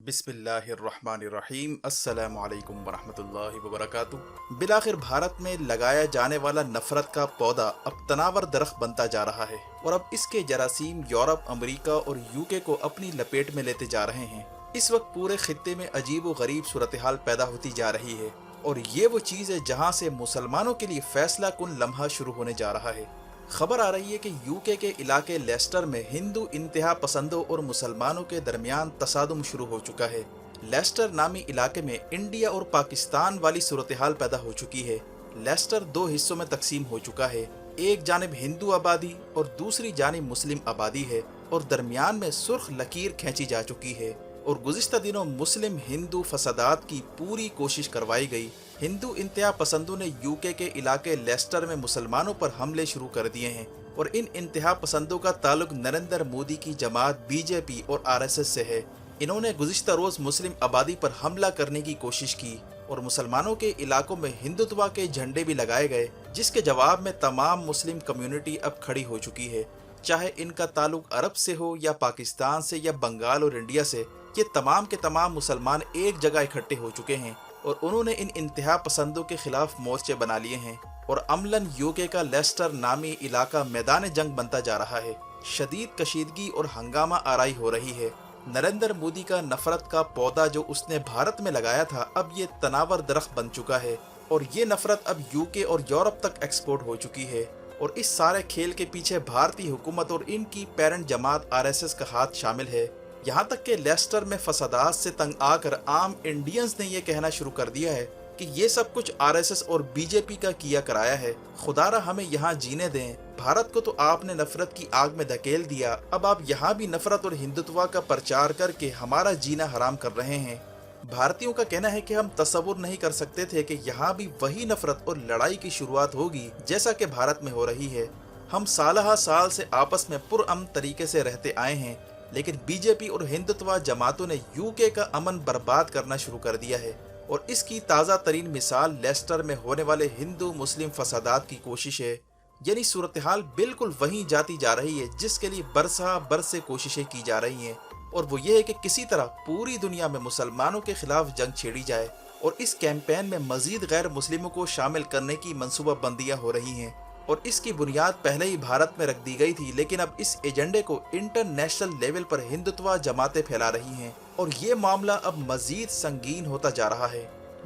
बिस्मिल्लाहिर्रहमानिर्रहीम अस्सलामु अलैकुम वरहमतुल्लाहि वबरकातुहू। बिलाखिर भारत में लगाया जाने वाला नफरत का पौधा अब तनावर दरख्त बनता जा रहा है और अब इसके जरासीम यूरोप, अमेरिका और यूके को अपनी लपेट में लेते जा रहे हैं। इस वक्त पूरे खित्ते में अजीब व गरीब सूरत हाल पैदा होती जा रही है और ये वो चीज़ है जहाँ से मुसलमानों के लिए फैसला कुन लम्हा शुरू होने जा रहा है। खबर आ रही है कि यूके के इलाके लेस्टर में हिंदू इंतहा पसंदों और मुसलमानों के दरमियान तसादुम शुरू हो चुका है। लेस्टर नामी इलाके में इंडिया और पाकिस्तान वाली सूरत हाल पैदा हो चुकी है। लेस्टर दो हिस्सों में तकसीम हो चुका है, एक जानिब हिंदू आबादी और दूसरी जानिब मुस्लिम आबादी है और दरमियान में सुर्ख लकीर खींची जा चुकी है और गुज़िश्ता दिनों मुस्लिम हिंदू फसादात की पूरी कोशिश करवाई गई। हिंदू इंतहा पसंदों ने यूके के इलाके लेस्टर में मुसलमानों पर हमले शुरू कर दिए हैं और इन इंतहा पसंदों का ताल्लुक नरेंद्र मोदी की जमात बीजेपी और आरएसएस से है। इन्होंने गुज़िश्ता रोज़ मुस्लिम आबादी पर हमला करने की कोशिश की और मुसलमानों के इलाकों में हिंदुत्व के झंडे भी लगाए गए, जिसके जवाब में तमाम मुस्लिम कम्युनिटी अब खड़ी हो चुकी है। चाहे इनका ताल्लुक अरब से हो या पाकिस्तान से या बंगाल और इंडिया से, ये तमाम के तमाम मुसलमान एक जगह इकट्ठे हो चुके हैं और उन्होंने इन इंतहा पसंदों के खिलाफ मोर्चे बना लिए हैं और अमलन यूके का लेस्टर नामी इलाका मैदान जंग बनता जा रहा है। शदीद कशीदगी और हंगामा आराई हो रही है। नरेंद्र मोदी का नफरत का पौधा जो उसने भारत में लगाया था, अब ये तनावर दरख्त बन चुका है और ये नफरत अब यूके और यूरोप तक एक्सपोर्ट हो चुकी है और इस सारे खेल के पीछे भारतीय हुकूमत और इनकी पेरेंट जमात आरएसएस का हाथ शामिल है। यहाँ तक कि लेस्टर में फसादात से तंग आकर आम इंडियंस ने यह कहना शुरू कर दिया है कि ये सब कुछ आरएसएस और बीजेपी का किया कराया है। खुदारा हमें यहाँ जीने दें। भारत को तो आपने नफरत की आग में धकेल दिया, अब आप यहाँ भी नफरत और हिंदुत्व का प्रचार करके हमारा जीना हराम कर रहे हैं। भारतीयों का कहना है कि हम तसव्वुर नहीं कर सकते थे कि यहाँ भी वही नफरत और लड़ाई की शुरुआत होगी जैसा कि भारत में हो रही है। हम साल साल से आपस में पुरअमन तरीके से रहते आए हैं, लेकिन बीजेपी और हिंदुत्व जमातों ने यूके का अमन बर्बाद करना शुरू कर दिया है और इसकी ताज़ा तरीन मिसाल लेस्टर में होने वाले हिंदू मुस्लिम फसादात की कोशिश है। यानी सूरत हाल बिल्कुल वहीं जाती जा रही है जिसके लिए बरसा बरसे कोशिशें की जा रही हैं और वो ये है कि किसी तरह पूरी दुनिया में मुसलमानों के खिलाफ जंग छेड़ी जाए और इस कैंपेन में मजीद गैर मुस्लिमों को शामिल करने की मनसूबाबंदियाँ हो रही हैं और इसकी बुनियाद पहले ही भारत में रख दी गई थी, लेकिन अब इस एजेंडे को इंटरनेशनल लेवल पर हिंदुत्व जमातें फैला रही हैं और ये मामला अब मजीद संगीन होता जा रहा है।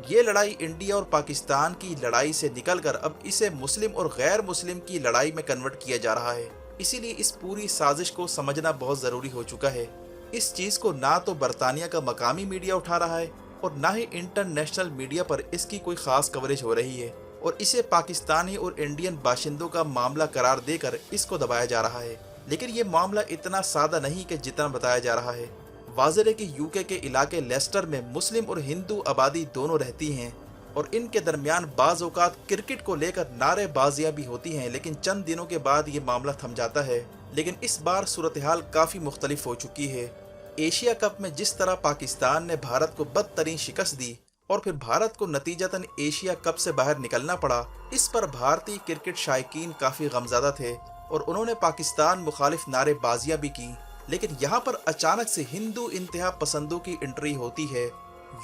ये लड़ाई इंडिया और पाकिस्तान की लड़ाई से निकलकर अब इसे मुस्लिम और गैर मुस्लिम की लड़ाई में कन्वर्ट किया जा रहा है। इसीलिए इस पूरी साजिश को समझना बहुत ज़रूरी हो चुका है। इस चीज़ को ना तो बरतानिया का मकामी मीडिया उठा रहा है और ना ही इंटरनेशनल मीडिया पर इसकी कोई ख़ास कवरेज हो रही है और इसे पाकिस्तानी और इंडियन बाशिंदों का मामला करार देकर इसको दबाया जा रहा है। लेकिन ये मामला इतना सादा नहीं कि जितना बताया जा रहा है। वाज़ेह है कि यूके के इलाके लेस्टर में मुस्लिम और हिंदू आबादी दोनों रहती हैं और इनके दरमियान बाज़ औक़ात क्रिकेट को लेकर नारेबाजियाँ भी होती हैं, लेकिन चंद दिनों के बाद ये मामला थम जाता है। लेकिन इस बार सूरत हाल काफ़ी मुख्तलिफ हो चुकी है। एशिया कप में जिस तरह पाकिस्तान ने भारत को बदतरीन शिकस्त दी और फिर भारत को नतीजतन एशिया कप से बाहर निकलना पड़ा, इस पर भारतीय क्रिकेट शायकीन काफ़ी गमज़दा थे और उन्होंने पाकिस्तान मुखालिफ नारेबाजियाँ भी की। लेकिन यहाँ पर अचानक से हिंदू इंतहा पसंदों की एंट्री होती है।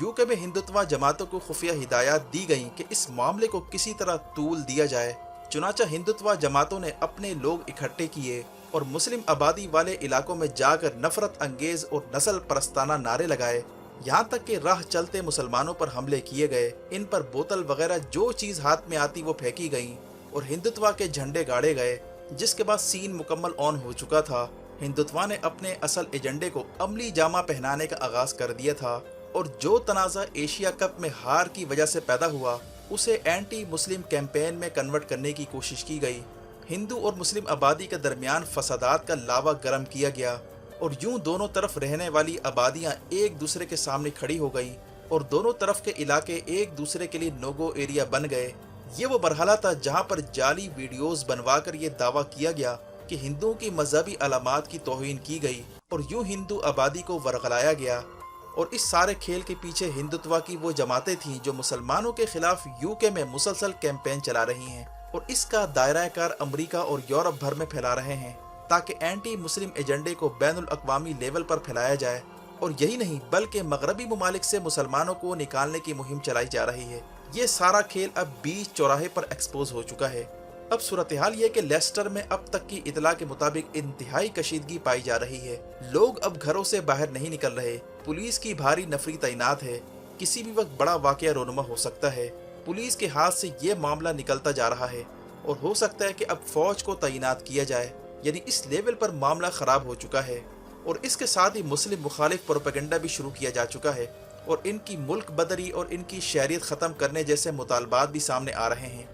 यूके में हिंदुत्व जमातों को खुफिया हिदायत दी गई कि इस मामले को किसी तरह तूल दिया जाए। चुनाचा हिंदुत्व जमातों ने अपने लोग इकट्ठे किए और मुस्लिम आबादी वाले इलाकों में जाकर नफरत अंगेज और नस्ल परस्ताना नारे लगाए। यहाँ तक कि राह चलते मुसलमानों पर हमले किए गए, इन पर बोतल वगैरह जो चीज़ हाथ में आती वो फेंकी गई और हिंदुत्व के झंडे गाड़े गए, जिसके बाद सीन मुकम्मल ऑन हो चुका था। हिंदुत्व ने अपने असल एजेंडे को अमली जामा पहनाने का आगाज़ कर दिया था और जो तनाज़ा एशिया कप में हार की वजह से पैदा हुआ उसे एंटी मुस्लिम कैंपेन में कन्वर्ट करने की कोशिश की गई। हिंदू और मुस्लिम आबादी के दरमियान फसादात का लावा गर्म किया गया और यूं दोनों तरफ रहने वाली आबादियां एक दूसरे के सामने खड़ी हो गई और दोनों तरफ के इलाके एक दूसरे के लिए नो-गो एरिया बन गए। ये वो मरहला था जहां पर जाली वीडियोस बनवाकर ये दावा किया गया कि हिंदुओं की मजहबी अलामात की तौहीन की गई और यूं हिंदू आबादी को वरगलाया गया। और इस सारे खेल के पीछे हिंदुत्व की वो जमातें थीं जो मुसलमानों के खिलाफ यूके में मुसलसल कैंपेन चला रही हैं और इसका दायरा कार अमरीका और यूरोप भर में फैला रहे हैं ताकि एंटी मुस्लिम एजेंडे को बैनुल अक़वामी लेवल पर फैलाया जाए और यही नहीं बल्कि मगरबी ममालिक से मुसलमानों को निकालने की मुहिम चलाई जा रही है। ये सारा खेल अब बीच चौराहे पर एक्सपोज हो चुका है। अब सूरत हाल ये कि लेस्टर में अब तक की इतला के मुताबिक इंतहाई कशीदगी पाई जा रही है। लोग अब घरों से बाहर नहीं निकल रहे। पुलिस की भारी नफरी तैनात है। किसी भी वक्त बड़ा वाकया रोनुमा हो सकता है। पुलिस के हाथ से ये मामला निकलता जा रहा है और हो सकता है कि अब फौज को तैनात किया जाए। यानी इस लेवल पर मामला खराब हो चुका है। और इसके साथ ही मुस्लिम मुखालिफ प्रोपेगेंडा भी शुरू किया जा चुका है और इनकी मुल्क बदरी और इनकी शहरियत ख़त्म करने जैसे मुतालबात भी सामने आ रहे हैं।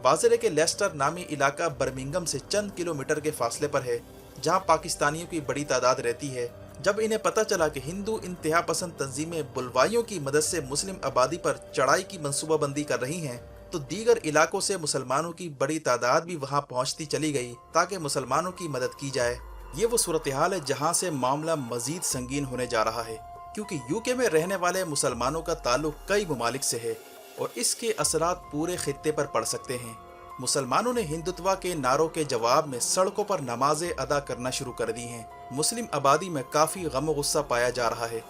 वाज़ेह है कि लेस्टर नामी इलाका बर्मिंघम से चंद किलोमीटर के फासले पर है, जहां पाकिस्तानियों की बड़ी तादाद रहती है। जब इन्हें पता चला कि हिंदू इंतहा पसंद तंजीमें बुलवाइयों की मदद से मुस्लिम आबादी पर चढ़ाई की मनसूबाबंदी कर रही हैं, तो दीगर इलाकों से मुसलमानों की बड़ी तादाद भी वहां पहुंचती चली गई ताकि मुसलमानों की मदद की जाए। ये वो सूरत हाल है जहां से मामला मजीद संगीन होने जा रहा है, क्योंकि यूके में रहने वाले मुसलमानों का ताल्लुक कई ममालिक से है और इसके असरात पूरे खित्ते पर पड़ सकते हैं। मुसलमानों ने हिंदुत्व के नारों के जवाब में सड़कों पर नमाजें अदा करना शुरू कर दी हैं। मुस्लिम आबादी में काफ़ी गम गुस्सा पाया जा रहा है।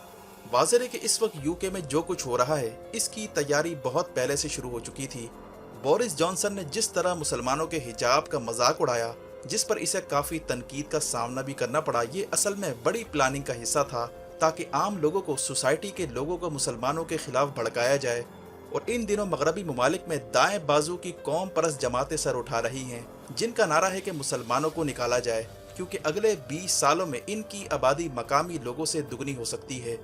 वाज़ेह है कि इस वक्त यूके में जो कुछ हो रहा है इसकी तैयारी बहुत पहले से शुरू हो चुकी थी। बोरिस जॉनसन ने जिस तरह मुसलमानों के हिजाब का मजाक उड़ाया, जिस पर इसे काफ़ी तनकीद का सामना भी करना पड़ा, ये असल में बड़ी प्लानिंग का हिस्सा था ताकि आम लोगों को, सोसाइटी के लोगों को मुसलमानों के खिलाफ भड़काया जाए। और इन दिनों मगरबी ममालिक में दाएं बाजू की कौम परस्त जमातें सर उठा रही हैं, जिनका नारा है कि मुसलमानों को निकाला जाए, क्योंकि अगले 20 सालों में इनकी आबादी मकामी लोगों से दुगनी हो सकती है।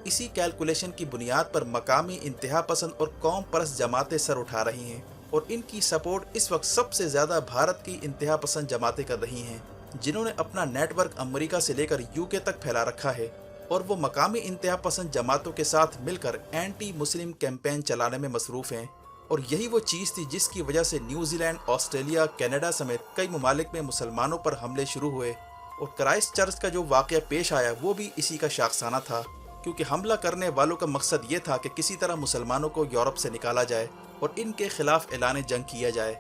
इसी कैलकुलेशन की बुनियाद पर मकामी इंतहा पसंद और कौम परस्त जमातें सर उठा रही हैं और इनकी सपोर्ट इस वक्त सबसे ज़्यादा भारत की इंतहा पसंद जमातें कर रही हैं, जिन्होंने अपना नेटवर्क अमेरिका से लेकर यूके तक फैला रखा है और वो मकामी इंतहा पसंद जमातों के साथ मिलकर एंटी मुस्लिम कैंपेन चलाने में मसरूफ़ हैं। और यही वो चीज़ थी जिसकी वजह से न्यूजीलैंड, ऑस्ट्रेलिया, कनाडा समेत कई ममालिक में मुसलमानों पर हमले शुरू हुए और क्राइस्ट चर्च का जो वाक़या पेश आया वो भी इसी का शाखसाना था, क्योंकि हमला करने वालों का मकसद ये था कि किसी तरह मुसलमानों को यूरोप से निकाला जाए और इनके खिलाफ ऐलान जंग किया जाए।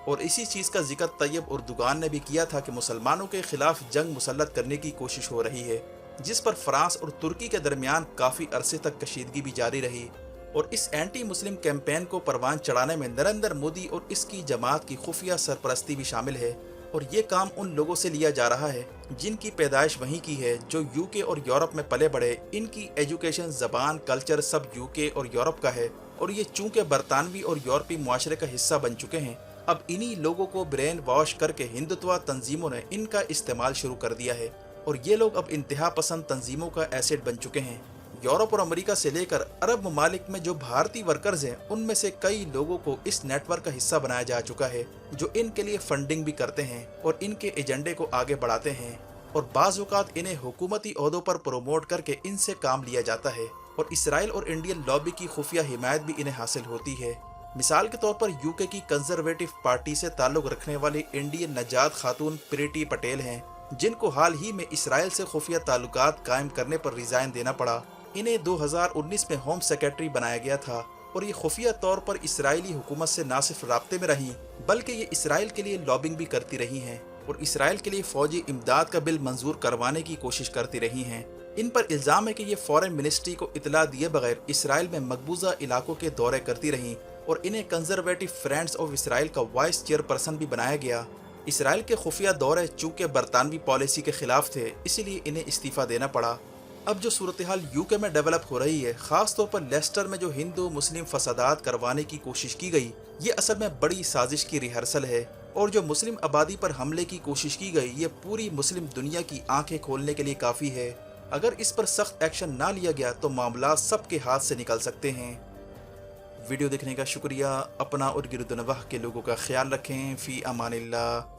और इसी चीज़ का जिक्र तैयब उर्दुगान ने भी किया था कि मुसलमानों के खिलाफ जंग मुसल्लत करने की कोशिश हो रही है, जिस पर फ्रांस और तुर्की के दरमियान काफ़ी अरसे तक कशीदगी भी जारी रही। और इस एंटी मुस्लिम कैंपेन को परवान चढ़ाने में नरेंद्र मोदी और इसकी जमात की खुफिया सरपरस्ती भी शामिल है। और ये काम उन लोगों से लिया जा रहा है जिनकी पैदाइश वहीं की है, जो यूके और यूरोप में पले बढ़े। इनकी एजुकेशन, ज़बान, कल्चर सब यूके और यूरोप का है और ये चूँकि बरतानवी और यूरोपी मुआशरे का हिस्सा बन चुके हैं, अब इन्हीं लोगों को ब्रेन वॉश करके हिंदुत्व तंजीमों ने इनका इस्तेमाल शुरू कर दिया है और ये लोग अब इंतहा पसंद तंजीमों का एसेट बन चुके हैं। यूरोप और अमेरिका से लेकर अरब ममालिक में जो भारतीय वर्कर्स हैं, उनमें से कई लोगों को इस नेटवर्क का हिस्सा बनाया जा चुका है, जो इनके लिए फंडिंग भी करते हैं और इनके एजेंडे को आगे बढ़ाते हैं। और बाज़ औक़ात इन्हें हुकूमती ओहदों पर प्रोमोट करके इनसे काम लिया जाता है और इसराइल और इंडियन लॉबी की खुफिया हिमायत भी इन्हें हासिल होती है। मिसाल के तौर पर यूके की कंजर्वेटिव पार्टी से ताल्लुक़ रखने वाली इंडियन नजात खातून प्रीति पटेल हैं, जिनको हाल ही में इसराइल से खुफिया ताल्लुकात कायम करने पर रिजाइन देना पड़ा। इन्हें 2019 में होम सेक्रेटरी बनाया गया था और ये खुफिया तौर पर इसराइली हुकूमत से न सिर्फ राब्ते में रही, बल्कि ये इसराइल के लिए लॉबिंग भी करती रही हैं और इसराइल के लिए फौजी इमदाद का बिल मंजूर करवाने की कोशिश करती रही हैं। इन पर इल्ज़ाम है कि ये फॉरेन मिनिस्ट्री को इतला दिए बगैर इसराइल में मकबूजा इलाकों के दौरे करती रहीं और इन्हें कंजर्वेटिव फ्रेंड्स ऑफ इसराइल का वाइस चेयरपर्सन भी बनाया गया। इसराइल के खुफिया दौरे चूँकि बरतानवी पॉलिसी के खिलाफ थे, इसीलिए इन्हें इस्तीफ़ा देना पड़ा। अब जो सूरत हाल यूके में डेवलप हो रही है, ख़ास तौर पर लेस्टर में जो हिंदू मुस्लिम फसादात करवाने की कोशिश की गई, ये असल में बड़ी साजिश की रिहर्सल है। और जो मुस्लिम आबादी पर हमले की कोशिश की गई, ये पूरी मुस्लिम दुनिया की आंखें खोलने के लिए काफ़ी है। अगर इस पर सख्त एक्शन ना लिया गया तो मामला सबके हाथ से निकल सकते हैं। वीडियो देखने का शुक्रिया। अपना और गिरदुनवाह के लोगों का ख्याल रखें। फ़ी अमानिल्लाह।